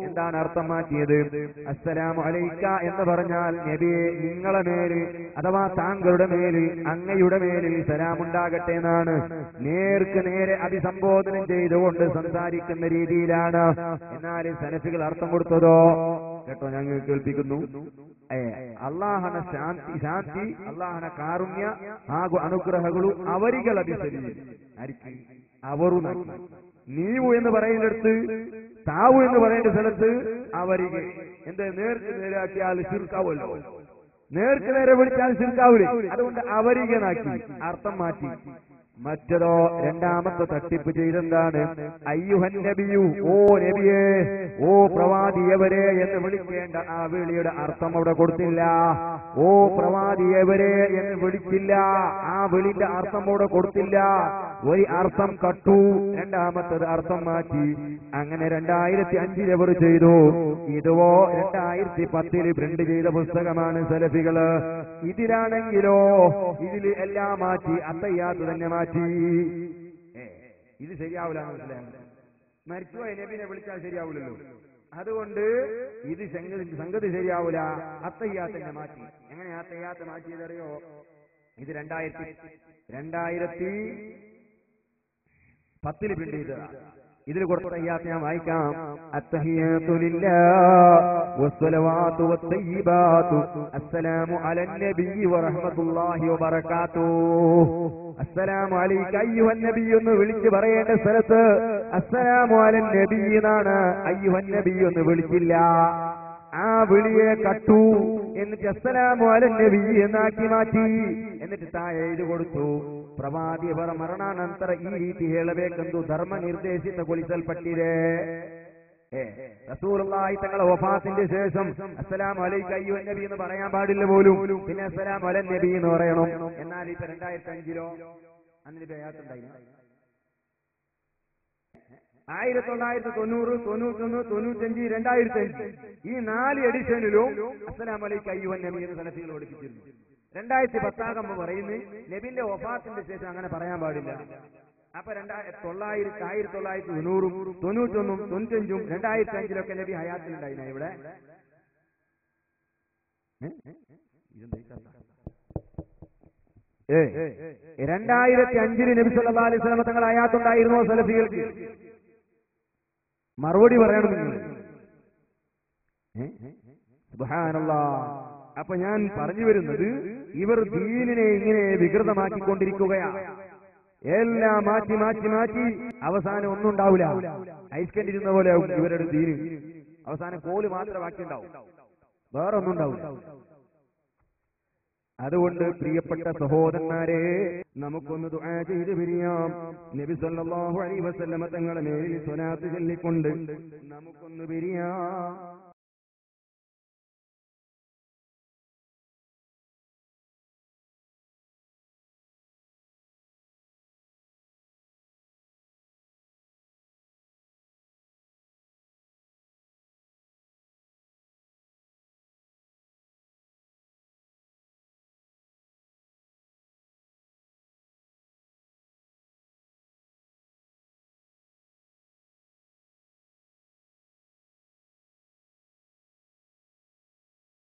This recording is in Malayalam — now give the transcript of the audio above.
എന്താണ് അർത്ഥം മാറ്റിയത്? അസ്സലാമു അലൈക എന്ന് പറഞ്ഞാൽ നബിയെ നിങ്ങളെ മേലിൽ അഥവാ താങ്കളുടെ മേലിൽ അങ്ങയുടെ മേലിൽ സലാമുണ്ടാകട്ടെ എന്നാണ്. നേർക്ക് നേരെ അഭിസംബോധനം ചെയ്തുകൊണ്ട് സംസാരിക്കുന്ന രീതിയിലാണ്. എന്നാൽ സലഫികൾ അർത്ഥം കൊടുത്തതോ കേട്ടോ, ഞങ്ങൾ കേൾപ്പിക്കുന്നു. അള്ളാഹന ಶಾಂತಿ ಅಲ್ಲಾಹನ ಕಾರುಣ್ಯ ಹಾಗೂ ಅನುಗ್ರಹಗಳು ಅವರಿಗೆ ಲಭಿಸಲಿ. ಅವರು ನೀವು എന്ന് പറയുന്നിടത്ത് താവു എന്ന് പറയേണ്ട സ്ഥലത്ത് അവರಿಗೆ എന്ത് നേർക്ക് നേരാക്കിയാൽ ശിർക്കാവല്ലോ, നേർക്ക് നേരെ വിളിച്ചാൽ ശിർക്കാവൂലേ, അതുകൊണ്ട് അവರಿಗೆ നാക്കി അർത്ഥം മാറ്റി. മറ്റതോ രണ്ടാമത്തെ തട്ടിപ്പ് ചെയ്തെന്താണ്? അയ്യുഹൻ നബിയു, ഓ നബിയേ, ഓ പ്രവാദിയവരെ എന്ന് വിളിക്കേണ്ട ആ വിളിയുടെ അർത്ഥം അവിടെ കൊടുത്തില്ല. ഓ പ്രവാദിയവരെ എന്ന് വിളിച്ചില്ല, ആ വിളിന്റെ അർത്ഥം അവിടെ കൊടുത്തില്ല. ഒരു അർത്ഥം കട്ടു, രണ്ടാമത്തത് അർത്ഥം മാറ്റി. അങ്ങനെ 2005 അവർ ചെയ്തു. ഇതുവോ 2010 പ്രിന്റ് ചെയ്ത പുസ്തകമാണ് സലഫികള്. ഇതിലാണെങ്കിലോ ഇതിൽ എല്ലാം മാറ്റി, അത്തയ്യാത്ത് തന്നെ മാറ്റി. ഇത് ശരിയാവില്ല, മനസ്സിലായി. മരിച്ചുപോയ നബിനെ വിളിച്ചാൽ ശരിയാവില്ലല്ലോ, അതുകൊണ്ട് ഇത് സംഗതി ശരിയാവൂല. അത്തയ്യാത്ത് തന്നെ മാറ്റി. എങ്ങനെ അത്തയ്യാത്ത് മാറ്റിയതറിയോ? ഇത് 2010 പ്രിന്റ് ചെയ്തതാണ്. ഇതിൽ കൊടുത്ത തയ്യാത്ത് ഞാൻ വായിക്കാം. അത്തഹിയാത്തു ലില്ലാഹി വസ്സലവാതു വത്തയ്യിബാതു അസ്സലാമു അലൻ നബിയ്യി വറഹ്മത്തുള്ളാഹി വബറകാതുഹു. അസ്സലാമു അലൈക അയ്യുഹൻ നബി എന്ന് വിളിച്ച് പറയേണ്ട സ്ഥലത്ത് അസ്സലാമു അലൻ നബി എന്നാണ്. അയ്യുഹൻ നബി എന്ന് വിളിച്ചില്ല, ആ വിളിയെ കട്ടു. എന്നിട്ട് അസ്സലാമു അലൻ നബി എന്നാക്കി മാറ്റി. എന്നിട്ട് താഴെ എഴുതി കൊടുത്തു, ಪ್ರವಾದಿಯವರ ಮರಣಾನಂತರ ಈ ರೀತಿ ಹೇಳಬೇಕೆಂದು ಧರ್ಮ ನಿರ್ದೇಶಿತಗೊಳಿಸಲ್ಪಟ್ಟಿದೆ. റസൂലുള്ളാഹി തങ്ങളുടെ വഫാത്തിന്റെ ശേഷം അസ്സലാമു അലൈക അയ്യുഹൻ നബി എന്ന് പറയാൻ പാടില്ല പോലും, പിന്നെ അസ്സലാമു അലൻ നബി എന്ന് പറയണം. എന്നാൽ ഇപ്പൊ 2005 അന്നിട്ട് ബയാത്തുണ്ടായി. 1990, 91, 95, 2005 ഈ 4 എഡിഷനിലും അസ്സലാമു അലൈക അയ്യുഹൻ നബി എന്ന് സലഫികൾ പഠിപ്പിച്ചിരുന്നു. 2010 പറയുന്നത് നബിന്റെ വഫാത്തിന്റെ ശേഷം അങ്ങനെ പറയാൻ പാടില്ല. അപ്പൊ 1900, 1990, 91, 95, 2005 നബി ഹയാത്തിലുണ്ടായിരുന്നു. ഇവിടെ 2005 നബി സല്ലല്ലാഹു അലൈഹി വസല്ലം തങ്ങൾ ഹയാത്തുണ്ടായിരുന്നോ? സലഫികൾക്ക് മറുപടി പറയണം നിങ്ങൾ. സുബ്ഹാനല്ലാഹ്. അപ്പൊ ഞാൻ പറഞ്ഞു വരുന്നത്, ഇവർ ദീനിനെ ഇങ്ങനെ വികൃതമാക്കിക്കൊണ്ടിരിക്കുകയാണ്. എല്ലാം മാറ്റി മാറ്റി മാറ്റി അവസാനം ഒന്നും ഉണ്ടാവില്ല. ഐസ്കണ്ടിരുന്ന പോലെ ഇവരുടെ ദീന് അവസാനം കോല് മാത്രം ബാക്കിയുണ്ടാവും, വേറെ ഒന്നും ഉണ്ടാവില്ല. അതുകൊണ്ട് പ്രിയപ്പെട്ട സഹോദരന്മാരെ, നമുക്കൊന്ന് ദുആ ചെയ്ത് പിരിയാം. നബി സല്ലല്ലാഹു അലൈഹി വസല്ലം തങ്ങളുടെ മേലിൽ സ്വലാത്ത് ചൊല്ലിക്കൊണ്ട് നമുക്കൊന്ന് പിരിയാം.